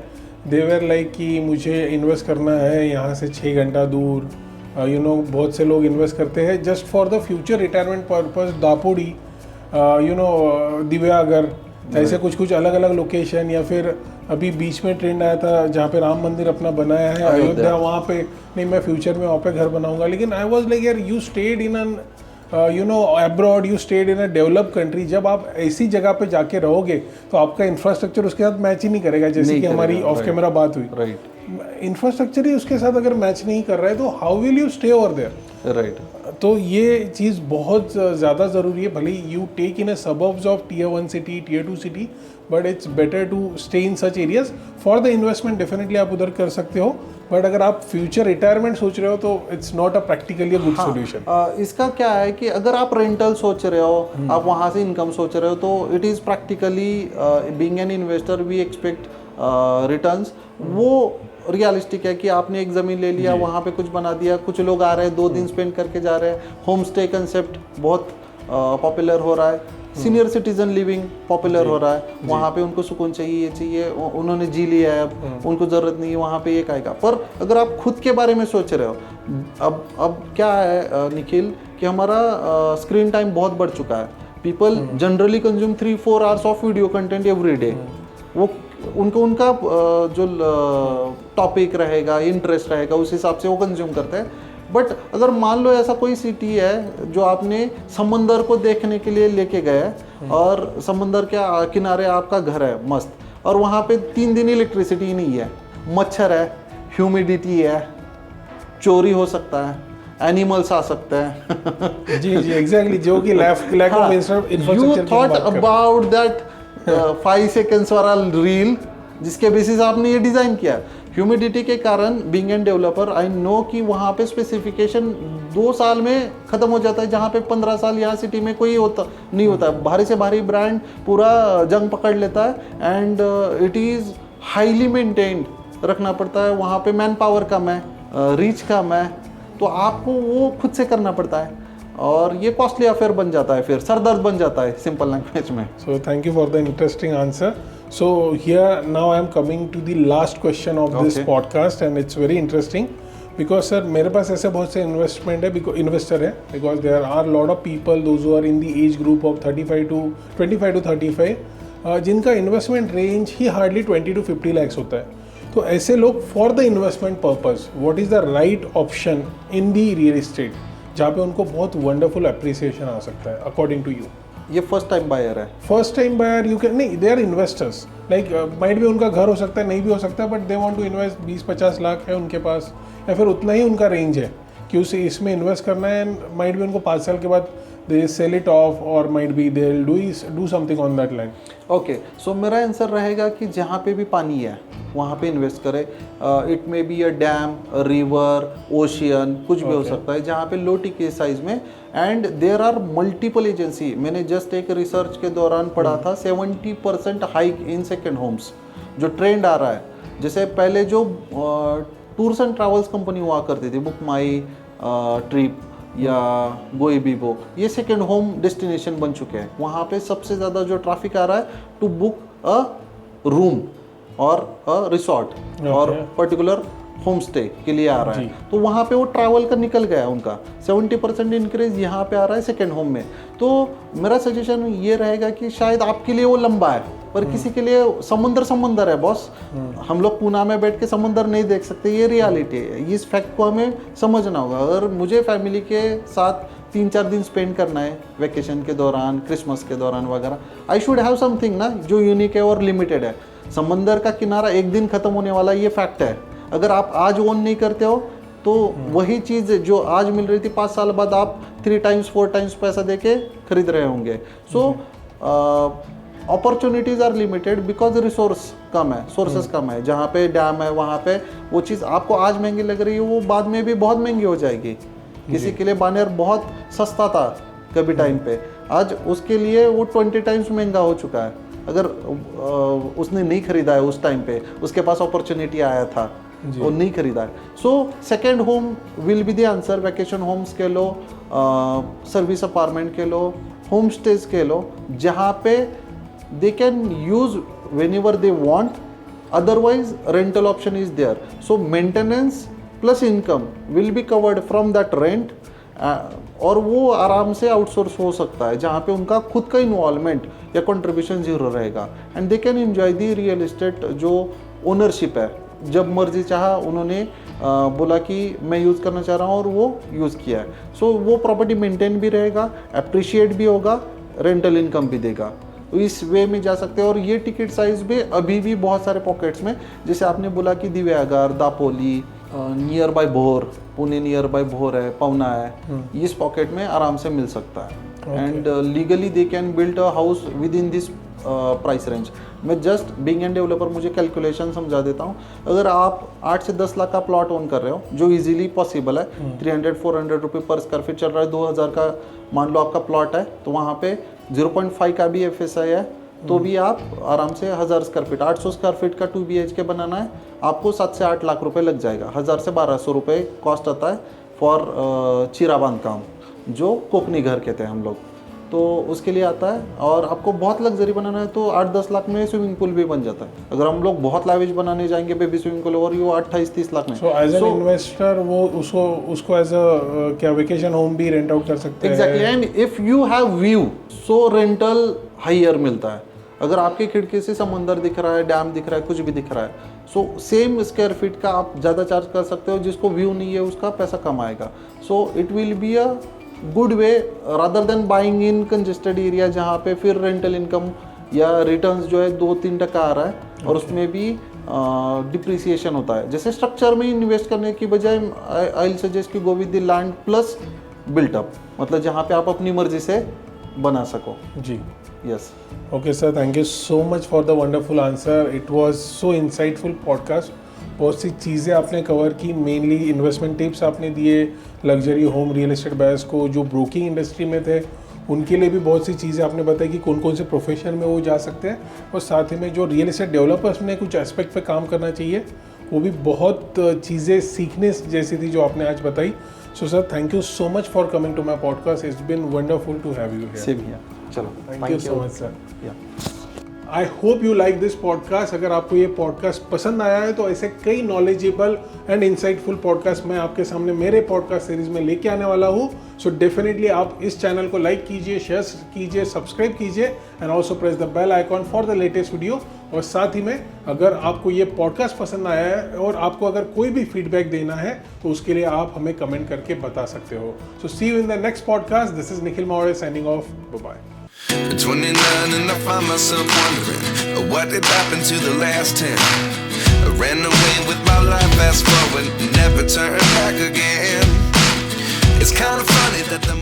दे वेर लाइक कि मुझे इन्वेस्ट करना है यहाँ से 6 घंटा दूर, बहुत से लोग इन्वेस्ट करते हैं just for the future retirement purpose, Dapodi, Diveagar, ऐसे कुछ अलग अलग लोकेशन, या फिर अभी बीच में ट्रेंड आया था जहाँ पे राम मंदिर अपना बनाया है अयोध्या, वहाँ पे नहीं मैं फ्यूचर में वहाँ पे घर बनाऊंगा, लेकिन आई वॉज लाइक यार you stayed in an abroad, you stayed in a develop country, जब आप ऐसी जगह पे जाके रहोगे तो आपका इंफ्रास्ट्रक्चर उसके साथ मैच ही नहीं करेगा, जैसे कि हमारी ऑफ कैमरा बात हुई, राइट, इंफ्रास्ट्रक्चर ही उसके साथ अगर मैच नहीं कर रहा है तो how will you stay over there, right. तो ये चीज़ बहुत ज़्यादा ज़रूरी है। भले you take in a suburbs of Tier 1 city, Tier 2 city, but it's better to stay in such areas for the investment. Definitely आप उधर कर सकते हो, बट अगर आप फ्यूचर रिटायरमेंट सोच रहे हो तो it's not a practically good solution. इसका क्या है कि अगर आप रेंटल सोच रहे हो, आप वहाँ से इनकम सोच रहे हो, तो it is practically being an investor we expect returns. वो रियलिस्टिक है कि आपने एक ज़मीन ले लिया, वहाँ पे कुछ बना दिया, कुछ लोग आ रहे हैं 2 दिन स्पेंड करके जा रहे हैं, होम स्टे कंसेप्ट बहुत पॉपुलर हो रहा है, सीनियर सिटीजन लिविंग पॉपुलर हो रहा है, वहाँ पे उनको सुकून चाहिए, ये चाहिए, उन्होंने जी लिया है, अब उनको ज़रूरत नहीं है वहाँ पे एक आएगा। पर अगर आप खुद के बारे में सोच रहे हो, अब क्या है निखिल कि हमारा स्क्रीन टाइम बहुत बढ़ चुका है, people generally consume 3-4 hours of video content every day. वो उनका जो टॉपिक रहेगा, इंटरेस्ट रहेगा, उस हिसाब से वो कंज्यूम करते हैं। बट अगर मान लो ऐसा कोई सिटी है जो आपने समंदर को देखने के लिए लेके गए और समंदर के किनारे आपका घर है मस्त, और वहाँ पे 3 दिन इलेक्ट्रिसिटी नहीं है, मच्छर है, ह्यूमिडिटी है, चोरी हो सकता है, एनिमल्स आ सकते हैं। जी एग्जैक्टली, जो कि lack of infrastructure. You thought about that 5 seconds वाला रील जिसके बेसिस आपने ये डिज़ाइन किया। ह्यूमिडिटी के कारण being an developer I know कि वहाँ पे स्पेसिफिकेशन 2 साल में ख़त्म हो जाता है, जहाँ पे 15 साल यहाँ सिटी में कोई नहीं होता। भारी से भारी ब्रांड पूरा जंग पकड़ लेता है and it is highly maintained रखना पड़ता है, वहाँ पे मैन पावर कम है, रीच कम है, तो आपको वो खुद से करना पड़ता है और ये कॉस्टली अफेयर बन जाता है, फिर सरदर्द बन जाता है सिंपल लैंग्वेज में। So thank you for the interesting answer. So here now I am coming to the last question of this podcast and it's very interesting because sir मेरे पास ऐसे बहुत से इन्वेस्टर है because there are lot of people those who are in the age group of 25 to 35 जिनका इन्वेस्टमेंट रेंज ही हार्डली 20 to 50 lakhs होता है। तो ऐसे लोग for the investment purpose what is the right option in the real estate जहाँ पे उनको बहुत वंडरफुल अप्रिसिएशन आ सकता है अकॉर्डिंग टू यू? ये फर्स्ट टाइम बायर है। First time buyer you can नहीं, they are investors like might भी उनका घर हो सकता है, नहीं भी हो सकता है, but they want to invest 20-50 lakh है उनके पास या फिर उतना ही उनका रेंज है कि उसे इसमें इन्वेस्ट करना है एंड माइट भी उनको 5 साल के बाद दे सेल इट ऑफ और might be they will do something on that land. Okay, so मेरा आंसर रहेगा कि जहाँ पे भी पानी है वहाँ पे इन्वेस्ट करें। It may be a dam, river, ocean, कुछ भी हो सकता है जहाँ पे लो टिकट साइज में। And there are multiple agency, मैंने जस्ट एक रिसर्च के दौरान पढ़ा था 70% हाइक इन सेकेंड होम्स जो ट्रेंड आ रहा है। जैसे पहले जो टूर्स एंड ट्रैवल्स कंपनी हुआ करती थी, बुक माई ट्रिप या गोइबीबो, ये सेकेंड होम डेस्टिनेशन बन चुके हैं। वहाँ पे सबसे ज़्यादा जो ट्रैफिक आ रहा है टू बुक अ रूम और अ रिसॉर्ट और पर्टिकुलर होम स्टे के लिए आ रहा है, तो वहाँ पे वो ट्रैवल का निकल गया उनका 70% इंक्रीज यहाँ पे आ रहा है सेकेंड होम में। तो मेरा सजेशन ये रहेगा कि शायद आपके लिए वो लंबा है पर किसी के लिए समंदर है बॉस। हम लोग पूना में बैठ के समंदर नहीं देख सकते, ये रियलिटी है, इस फैक्ट को हमें समझना होगा। अगर मुझे फैमिली के साथ 3-4 दिन स्पेंड करना है वेकेशन के दौरान, क्रिसमस के दौरान वगैरह, आई शुड हैव समथिंग ना जो यूनिक है और लिमिटेड है। समंदर का किनारा एक दिन खत्म होने वाला, ये फैक्ट है। अगर आप आज ओन नहीं करते हो तो वही चीज़ जो आज मिल रही थी 5 साल बाद आप 3 times 4 times पैसा देके खरीद रहे होंगे। So opportunities are limited because resource कम है, सोर्सेस कम है। जहाँ पे डैम है वहाँ पे वो चीज़ आपको आज महंगी लग रही है वो बाद में भी बहुत महंगी हो जाएगी। किसी के लिए बानेर बहुत सस्ता था कभी टाइम पे, आज उसके लिए वो 20 times महंगा हो चुका है। अगर उसने नहीं खरीदा है उस टाइम पे, उसके पास अपॉर्चुनिटी आया था और नहीं खरीदा है। So second home will be the answer. Vacation homes के लो, सर्विस अपार्टमेंट के लो, होम स्टेज के लो, जहाँ पे they can use whenever they want, otherwise rental option is there. So maintenance plus income will be covered from that rent, और वो आराम से आउटसोर्स हो सकता है जहाँ पे उनका खुद का इन्वॉल्वमेंट या कंट्रीब्यूशन जीरो रहेगा, and they can enjoy the real estate जो ओनरशिप है। जब मर्जी चाहा उन्होंने बोला कि मैं यूज़ करना चाह रहा हूँ और वो यूज़ किया है। सो वो प्रॉपर्टी मेंटेन भी रहेगा, अप्रिशिएट भी होगा, रेंटल इनकम भी देगा। तो इस वे में जा सकते हैं। और ये टिकट साइज भी अभी भी बहुत सारे पॉकेट्स में, जैसे आपने बोला कि दिव्यागर, दापोली, नियर बाय भोर, पुणे नियर बाय भोर है, पवना है, इस पॉकेट में आराम से मिल सकता है। And legally they can build a house with in this price range. मैं जस्ट बीइंग एन डेवलपर मुझे कैलकुलेशन समझा देता हूँ। अगर आप 8 से 10 लाख का प्लॉट ओन कर रहे हो, जो इजीली पॉसिबल है, 300-400 रुपये पर स्क्वायर फीट चल रहा है, 2000 का मान लो आपका प्लॉट है, तो वहाँ पे 0.5 का भी FSI है, तो भी आप आराम से 1000 स्क्वायर फीट, 800 स्क्वायर फीट का 2 BHK बनाना है, आपको 7 से 8 लाख रुपए लग जाएगा। 1000 से 1200 रुपये कॉस्ट आता है फॉर चिरा बांधकाम, जो कोकनी घर कहते हैं हम लोग, तो उसके लिए आता है। और आपको बहुत लग्जरी बनाना है तो 8-10 लाख में स्विमिंग पूल भी बन जाता है। अगर हम लोग बहुत लाविश बनाने जाएंगे बेबी स्विमिंग पूल, और ये 28-30 लाख में। सो एज एन इन्वेस्टर वो उसको एज अ क्या वेकेशन होम भी रेंट आउट कर सकते हैं। Exactly, and if you have view so rental higher मिलता है। अगर आपकी खिड़की से समंदर दिख रहा है, डैम दिख रहा है, कुछ भी दिख रहा है, सो सेम स्क्वायर फीट का आप ज़्यादा चार्ज कर सकते हो। जिसको व्यू नहीं है उसका पैसा कम आएगा। So it will be a good way rather than buying in congested area, जहाँ पे फिर रेंटल इनकम या रिटर्न्स जो है 2-3% आ रहा है, और उसमें भी डिप्रिसिएशन होता है। जैसे स्ट्रक्चर में इन्वेस्ट करने की बजाय आई विल सजेस्ट कि go with the land plus built up, मतलब जहाँ पे आप अपनी मर्जी से बना सको। जी, yes. Okay sir, thank you so much for the wonderful answer. It was so insightful podcast. बहुत सी चीज़ें आपने कवर की, मेनली इन्वेस्टमेंट टिप्स आपने दिए luxury home real estate buyers को जो ब्रोकिंग इंडस्ट्री में थे, उनके लिए भी बहुत सी चीज़ें आपने बताई कि कौन कौन से प्रोफेशन में वो जा सकते हैं, और साथ ही में जो रियल एस्टेट डेवलपर्स ने कुछ एस्पेक्ट पे काम करना चाहिए, वो भी बहुत चीज़ें सीखने जैसी थी जो आपने आज बताई। So sir, thank you so much for coming to my podcast. It's been wonderful to have you here. Same here. चलो, thank you so much sir. I hope you like this podcast. अगर आपको ये पॉडकास्ट पसंद आया है तो ऐसे कई नॉलेजेबल एंड इंसाइटफुल पॉडकास्ट मैं आपके सामने मेरे पॉडकास्ट सीरीज में लेके आने वाला हूँ। सो डेफिनेटली आप इस चैनल को लाइक कीजिए, शेयर कीजिए, सब्सक्राइब कीजिए, and also press the bell icon for the latest video. और साथ ही में अगर आपको ये पॉडकास्ट पसंद आया है और आपको अगर कोई भी फीडबैक देना है तो उसके लिए आप हमें कमेंट करके बता सकते हो। So see you in the next podcast. This is Nikhil Maurya signing off. Bye bye. 29 and I find myself wondering what did happen to the last 10. I ran away with my life, fast forward, never turn back again. It's kind of funny that the